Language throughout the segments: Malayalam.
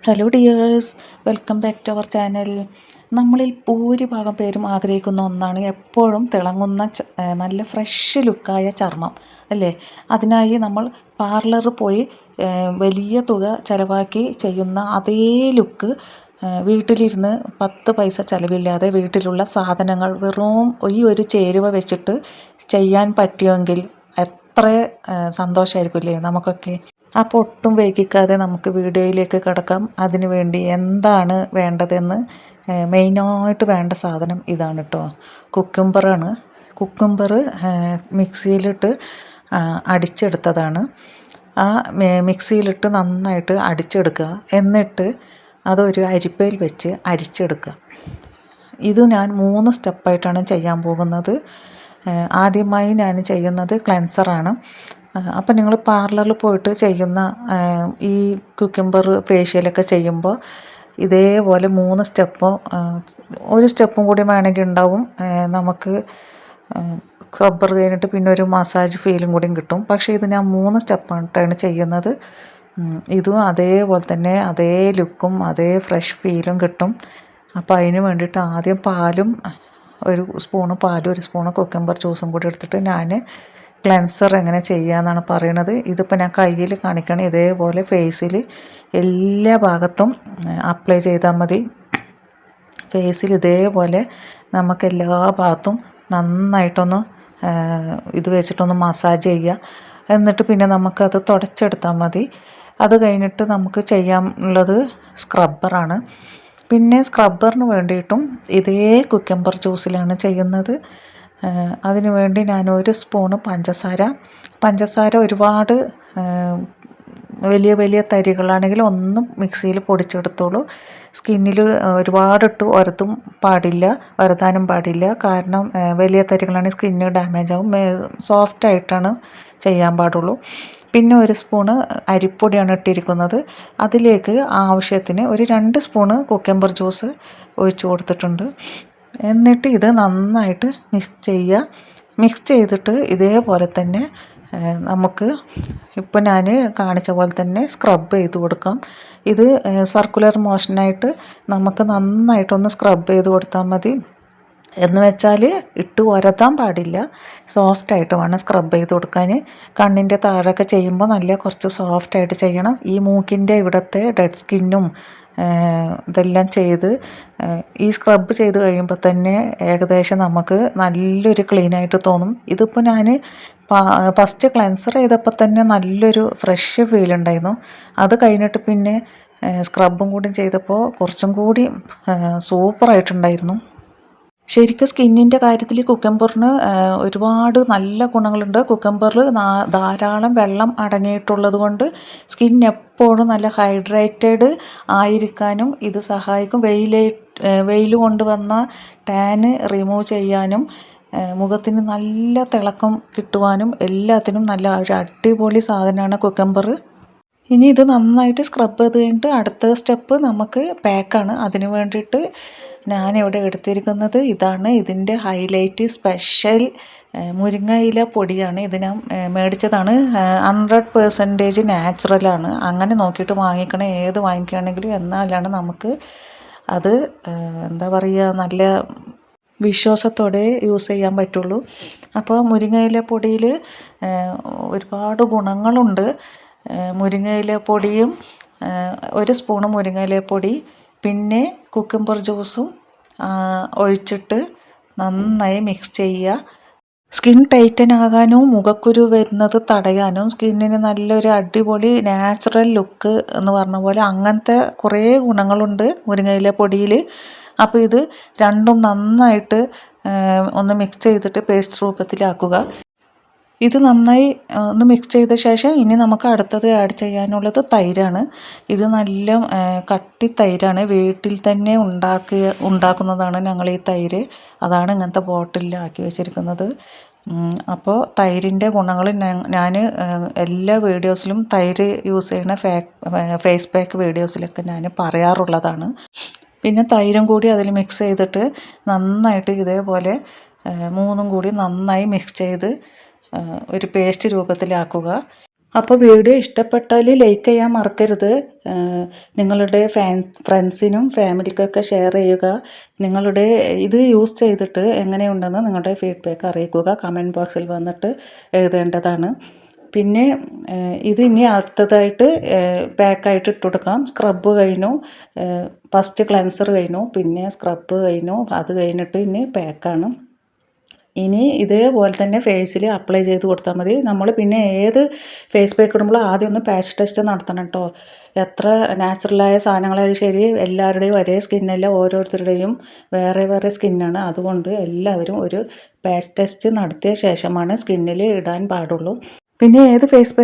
Hello dears, welcome back to our channel. നമ്മളിൽ ഭൂരിഭാഗം പേരും ആഗ്രഹിക്കുന്ന ഒന്നാണ് എപ്പോഴും തിളങ്ങുന്ന നല്ല ഫ്രഷ് ലുക്കായ ചർമ്മം അല്ലേ. അതിനായി നമ്മൾ പാർലറിൽ പോയി വലിയ തുക ചിലവാക്കി ചെയ്യുന്ന അതേ ലുക്ക് വീട്ടിലിരുന്ന് 10 പൈസ ചിലവില്ലാതെ വീട്ടിലുള്ള സാധനങ്ങൾ വെറും ഈ ഒരു ചേരുവ വെച്ചിട്ട് ചെയ്യാൻ പറ്റുമെങ്കിൽ എത്ര സന്തോഷമായിരിക്കില്ലേ നമുക്കൊക്കെ. അപ്പോൾ ഒട്ടും വൈകിക്കാതെ നമുക്ക് വീഡിയോയിലേക്ക് കടക്കാം. അതിനു വേണ്ടി എന്താണ് വേണ്ടതെന്ന് മെയിനായിട്ട് വേണ്ട സാധനം ഇതാണ് കേട്ടോ. കുക്കുംബറാണ്. കുക്കുംബർ മിക്സിയിലിട്ട് അടിച്ചെടുത്തതാണ്. ആ മിക്സിയിലിട്ട് നന്നായിട്ട് അടിച്ചെടുക്കുക. എന്നിട്ട് അതൊരു അരിപ്പയിൽ വെച്ച് അരിച്ചെടുക്കുക. ഇത് ഞാൻ 3 സ്റ്റെപ്പായിട്ടാണ് ചെയ്യാൻ പോകുന്നത്. ആദ്യമായി ഞാൻ ചെയ്യുന്നത് ക്ലെൻസറാണ്. അപ്പം നിങ്ങൾ പാർലറിൽ പോയിട്ട് ചെയ്യുന്ന ഈ കുക്കുംബർ ഫേഷ്യലൊക്കെ ചെയ്യുമ്പോൾ ഇതേപോലെ 3 സ്റ്റെപ്പും ഒരു സ്റ്റെപ്പും കൂടി വേണമെങ്കിൽ ഉണ്ടാവും. നമുക്ക് സ്ക്രബ്ബർ കഴിഞ്ഞിട്ട് പിന്നെ ഒരു മസാജ് ഫീലും കൂടിയും കിട്ടും. പക്ഷേ ഇത് ഞാൻ 3 സ്റ്റെപ്പായിട്ടാണ് ചെയ്യുന്നത്. ഇതും അതേപോലെ തന്നെ അതേ ലുക്കും അതേ ഫ്രഷ് ഫീലും കിട്ടും. അപ്പോൾ അതിന് വേണ്ടിയിട്ട് ആദ്യം ഒരു സ്പൂണ് പാലും 1 സ്പൂണ് കുക്കുംബർ ജ്യൂസും കൂടി എടുത്തിട്ട് ഞാൻ ക്ലെൻസർ എങ്ങനെ ചെയ്യാമെന്നാണ് പറയണത്. ഇതിപ്പോൾ ഞാൻ കയ്യിൽ കാണിക്കണം. ഇതേപോലെ ഫേസിൽ എല്ലാ ഭാഗത്തും അപ്ലൈ ചെയ്താൽ മതി. ഫേസിൽ ഇതേപോലെ നമുക്ക് എല്ലാ ഭാഗത്തും നന്നായിട്ടൊന്ന് ഇത് വെച്ചിട്ടൊന്ന് മസാജ് ചെയ്യുക. എന്നിട്ട് പിന്നെ നമുക്കത് തുടച്ചെടുത്താൽ മതി. അത് കഴിഞ്ഞിട്ട് നമുക്ക് ചെയ്യാനുള്ളത് സ്ക്രബ്ബറാണ്. പിന്നെ സ്ക്രബ്ബറിന് വേണ്ടിയിട്ടും ഇതേ കുക്കുംബർ ജ്യൂസിലാണ് ചെയ്യുന്നത്. അതിന് വേണ്ടി ഞാൻ 1 സ്പൂണ് പഞ്ചസാര ഒരുപാട് വലിയ വലിയ തരികളാണെങ്കിൽ ഒന്ന് മിക്സിയിൽ പൊടിച്ചെടുത്തോളൂ. സ്കിന്നിൽ ഒരുപാടിട്ട് ഉരതാനും പാടില്ല. കാരണം വലിയ തരികളാണെങ്കിൽ സ്കിന്ന് ഡാമേജ് ആകും. സോഫ്റ്റായിട്ടാണ് ചെയ്യാൻ പാടുള്ളൂ. പിന്നെ 1 സ്പൂണ് അരിപ്പൊടിയാണ് ഇട്ടിരിക്കുന്നത്. അതിലേക്ക് ആവശ്യത്തിന് ഒരു 2 സ്പൂണ് കുക്കുംബർ ജ്യൂസ് ഒഴിച്ചു കൊടുത്തിട്ടുണ്ട്. എന്നിട്ട് ഇത് നന്നായിട്ട് മിക്സ് ചെയ്തിട്ട് ഇതേപോലെ തന്നെ നമുക്ക് ഇപ്പോൾ ഞാൻ കാണിച്ച പോലെ തന്നെ സ്ക്രബ് ചെയ്ത് കൊടുക്കാം. ഇത് സർക്കുലർ മോഷനായിട്ട് നമുക്ക് നന്നായിട്ടൊന്ന് സ്ക്രബ് ചെയ്ത് കൊടുത്താൽ മതി. എന്ന് വെച്ചാൽ ഇട്ട് ഉരതാൻ പാടില്ല. സോഫ്റ്റായിട്ട് വേണം സ്ക്രബ് ചെയ്ത് കൊടുക്കാൻ. കണ്ണിൻ്റെ താഴെയൊക്കെ ചെയ്യുമ്പോൾ നല്ല കുറച്ച് സോഫ്റ്റായിട്ട് ചെയ്യണം. ഈ മൂക്കിൻ്റെ ഇവിടുത്തെ ഡെഡ് സ്കിന്നും ഇതെല്ലാം ചെയ്ത് ഈ സ്ക്രബ് ചെയ്ത് കഴിയുമ്പോൾ തന്നെ ഏകദേശം നമുക്ക് നല്ലൊരു ക്ലീനായിട്ട് തോന്നും. ഇതിപ്പോൾ ഞാൻ ഫസ്റ്റ് ക്ലെൻസർ ചെയ്തപ്പോൾ തന്നെ നല്ലൊരു ഫ്രഷ് ഫീൽ ഉണ്ടായിരുന്നു. അത് കഴിഞ്ഞിട്ട് പിന്നെ സ്ക്രബും കൂടി ചെയ്തപ്പോൾ കുറച്ചും കൂടി സൂപ്പറായിട്ടുണ്ടായിരുന്നു. ശരിക്കും സ്കിന്നിൻ്റെ കാര്യത്തിൽ കുക്കുംബറിന് ഒരുപാട് നല്ല ഗുണങ്ങളുണ്ട്. കുക്കുംബറിൽ ധാരാളം വെള്ളം അടങ്ങിയിട്ടുള്ളത് കൊണ്ട് സ്കിൻ എപ്പോഴും നല്ല ഹൈഡ്രേറ്റഡ് ആയിരിക്കാനും ഇത് സഹായിക്കും. വെയിൽ കൊണ്ട് വന്ന ടാന് റിമൂവ് ചെയ്യാനും മുഖത്തിന് നല്ല തിളക്കം കിട്ടുവാനും എല്ലാത്തിനും നല്ല ഒരു അടിപൊളി സാധനമാണ് കുക്കുംബർ. ഇനി ഇത് നന്നായിട്ട് സ്ക്രബ് ചെയ്ത് കഴിഞ്ഞിട്ട് അടുത്ത സ്റ്റെപ്പ് നമുക്ക് പാക്കാണ്. അതിന് വേണ്ടിയിട്ട് ഞാനിവിടെ എടുത്തിരിക്കുന്നത് ഇതാണ്. ഇതിൻ്റെ ഹൈലൈറ്റ് സ്പെഷ്യൽ മുരിങ്ങയില പൊടിയാണ്. ഇത് ഞാൻ മേടിച്ചതാണ്. 100% നാച്ചുറലാണ്. അങ്ങനെ നോക്കിയിട്ട് വാങ്ങിക്കണം. ഏത് വാങ്ങിക്കുകയാണെങ്കിലും എന്നാലാണ് നമുക്ക് അത് എന്താ പറയുക നല്ല വിശ്വാസത്തോടെ യൂസ് ചെയ്യാൻ പറ്റുള്ളൂ. അപ്പോൾ മുരിങ്ങയില പൊടിയിൽ ഒരുപാട് ഗുണങ്ങളുണ്ട്. മുരിങ്ങയില പൊടിയും 1 സ്പൂണ് മുരിങ്ങയില പൊടി പിന്നെ കുക്കുംബർ ജ്യൂസും ഒഴിച്ചിട്ട് നന്നായി മിക്സ് ചെയ്യുക. സ്കിൻ ടൈറ്റൻ ആകാനും മുഖക്കുരു വരുന്നത് തടയാനും സ്കിന്നിന് നല്ലൊരു അടിപൊളി നാച്ചുറൽ ലുക്ക് എന്ന് പറഞ്ഞ പോലെ അങ്ങനത്തെ കുറേ ഗുണങ്ങളുണ്ട് മുരിങ്ങയില പൊടിയിൽ. അപ്പോൾ ഇത് രണ്ടും നന്നായിട്ട് ഒന്ന് മിക്സ് ചെയ്തിട്ട് പേസ്റ്റ് രൂപത്തിലാക്കുക. ഇത് നന്നായി ഒന്ന് മിക്സ് ചെയ്ത ശേഷം ഇനി നമുക്ക് അടുത്തത് ആഡ് ചെയ്യാനുള്ളത് തൈരാണ്. ഇത് നല്ല കട്ടി തൈരാണ്. വീട്ടിൽ തന്നെ ഉണ്ടാക്കുന്നതാണ് ഞങ്ങൾ ഈ തൈര്. അതാണ് ഇങ്ങനത്തെ ബോട്ടിലാക്കി വെച്ചിരിക്കുന്നത്. അപ്പോൾ തൈരിൻ്റെ ഗുണങ്ങൾ ഞാൻ എല്ലാ വീഡിയോസിലും തൈര് യൂസ് ചെയ്യുന്ന ഫേസ് പാക്ക് വീഡിയോസിലൊക്കെ ഞാൻ പറയാറുള്ളതാണ്. പിന്നെ തൈരും കൂടി അതിൽ മിക്സ് ചെയ്തിട്ട് നന്നായിട്ട് ഇതേപോലെ 3ഉം കൂടി നന്നായി മിക്സ് ചെയ്ത് ഒരു പേസ്റ്റ് രൂപത്തിലാക്കുക. അപ്പോൾ വീഡിയോ ഇഷ്ടപ്പെട്ടാൽ ലൈക്ക് ചെയ്യാൻ മറക്കരുത്. നിങ്ങളുടെ ഫ്രണ്ട്സിനും ഫാമിലിക്കൊക്കെ ഷെയർ ചെയ്യുക. നിങ്ങളുടെ ഇത് യൂസ് ചെയ്തിട്ട് എങ്ങനെയുണ്ടെന്ന് നിങ്ങളുടെ ഫീഡ്ബാക്ക് അറിയിക്കുക. കമൻറ്റ് ബോക്സിൽ വന്നിട്ട് എഴുതേണ്ടതാണ്. പിന്നെ ഇത് ഇനി അടുത്തതായിട്ട് പാക്കായിട്ട് ഇട്ട് കൊടുക്കാം. സ്ക്രബ് കഴിഞ്ഞു, ഫസ്റ്റ് ക്ലെൻസർ കഴിഞ്ഞു, പിന്നെ സ്ക്രബ് കഴിഞ്ഞു, അത് കഴിഞ്ഞിട്ട് ഇനി പാക്കാണ്. ഇനി ഇതേപോലെ തന്നെ ഫേസിൽ അപ്ലൈ ചെയ്ത് കൊടുത്താൽ മതി. നമ്മൾ പിന്നെ ഏത് ഫേസ് പാക്ക് ഇടുമ്പോഴും ആദ്യം ഒന്ന് പാച്ച് ടെസ്റ്റ് നടത്തണം കേട്ടോ. എത്ര നാച്ചുറലായ സാധനങ്ങളായാലും ശരി, എല്ലാവരുടെയും ഒരേ സ്കിന്നല്ല, ഓരോരുത്തരുടെയും വേറെ വേറെ സ്കിന്നാണ്. അതുകൊണ്ട് എല്ലാവരും ഒരു പാച്ച് ടെസ്റ്റ് നടത്തിയ ശേഷമാണ് സ്കിന്നിൽ ഇടാൻ പാടുള്ളൂ. പിന്നെ ഏത് ഫേസ്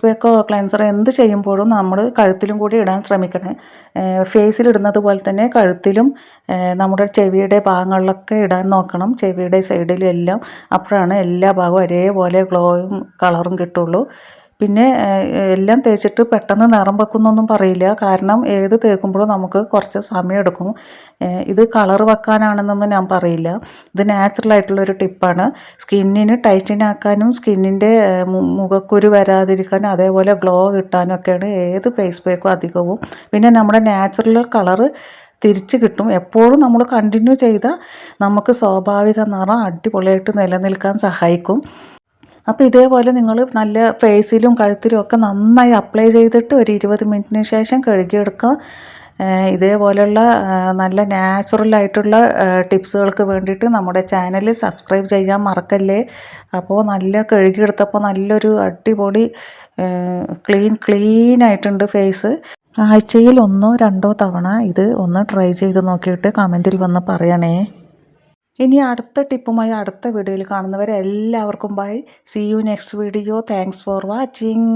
പാക്കോ ക്ലെൻസറോ എന്ത് ചെയ്യുമ്പോഴും നമ്മൾ കഴുത്തിലും കൂടി ഇടാൻ ശ്രമിക്കണം. ഫേസിലിടുന്നത് പോലെ തന്നെ കഴുത്തിലും നമ്മുടെ ചെവിയുടെ ഭാഗങ്ങളിലൊക്കെ ഇടാൻ നോക്കണം. ചെവിയുടെ സൈഡിലും എല്ലാം. അപ്പോഴാണ് എല്ലാ ഭാഗവും ഒരേപോലെ ഗ്ലോയും കളറും കിട്ടുള്ളൂ. പിന്നെ എല്ലാം തേച്ചിട്ട് പെട്ടെന്ന് നിറം വെക്കുന്നൊന്നും പറയില്ല. കാരണം ഏത് തേക്കുമ്പോഴും നമുക്ക് കുറച്ച് സമയമെടുക്കും. ഇത് കളർ വെക്കാനാണെന്നൊന്നും ഞാൻ പറയില്ല. ഇത് നാച്ചുറലായിട്ടുള്ളൊരു ടിപ്പാണ്. സ്കിന്നിന് ടൈറ്റൻ ആക്കാനും സ്കിന്നിൻ്റെ മുഖക്കുരു വരാതിരിക്കാനും അതേപോലെ ഗ്ലോ കിട്ടാനും ഒക്കെയാണ് ഏത് ഫേസ് പാക്കും അധികവും. പിന്നെ നമ്മുടെ നാച്ചുറൽ കളറ് തിരിച്ച് കിട്ടും. എപ്പോഴും നമ്മൾ കണ്ടിന്യൂ ചെയ്താൽ നമുക്ക് സ്വാഭാവിക നിറം അടിപൊളിയായിട്ട് നിലനിൽക്കാൻ സഹായിക്കും. അപ്പോൾ ഇതേപോലെ നിങ്ങൾ നല്ല ഫേസിലും കഴുത്തിലും ഒക്കെ നന്നായി അപ്ലൈ ചെയ്തിട്ട് ഒരു 20 മിനിറ്റിന് ശേഷം കഴുകിയെടുക്കുക. ഇതേപോലെയുള്ള നല്ല നാച്ചുറലായിട്ടുള്ള ടിപ്സുകൾക്ക് വേണ്ടിയിട്ട് നമ്മുടെ ചാനൽ സബ്സ്ക്രൈബ് ചെയ്യാൻ മറക്കല്ലേ. അപ്പോൾ നല്ല കഴുകിയെടുത്തപ്പോൾ നല്ലൊരു അടിപൊളി ക്ലീനായിട്ടുണ്ട് ഫേസ്. ആഴ്ചയിൽ 1-2 തവണ ഇത് ഒന്ന് ട്രൈ ചെയ്ത് നോക്കിയിട്ട് കമൻറ്റിൽ വന്ന് പറയണേ. ഇനി അടുത്ത ടിപ്പുമായി അടുത്ത വീഡിയോയിൽ കാണുന്നവരെ എല്ലാവർക്കും bye. See you next video. Thanks for watching.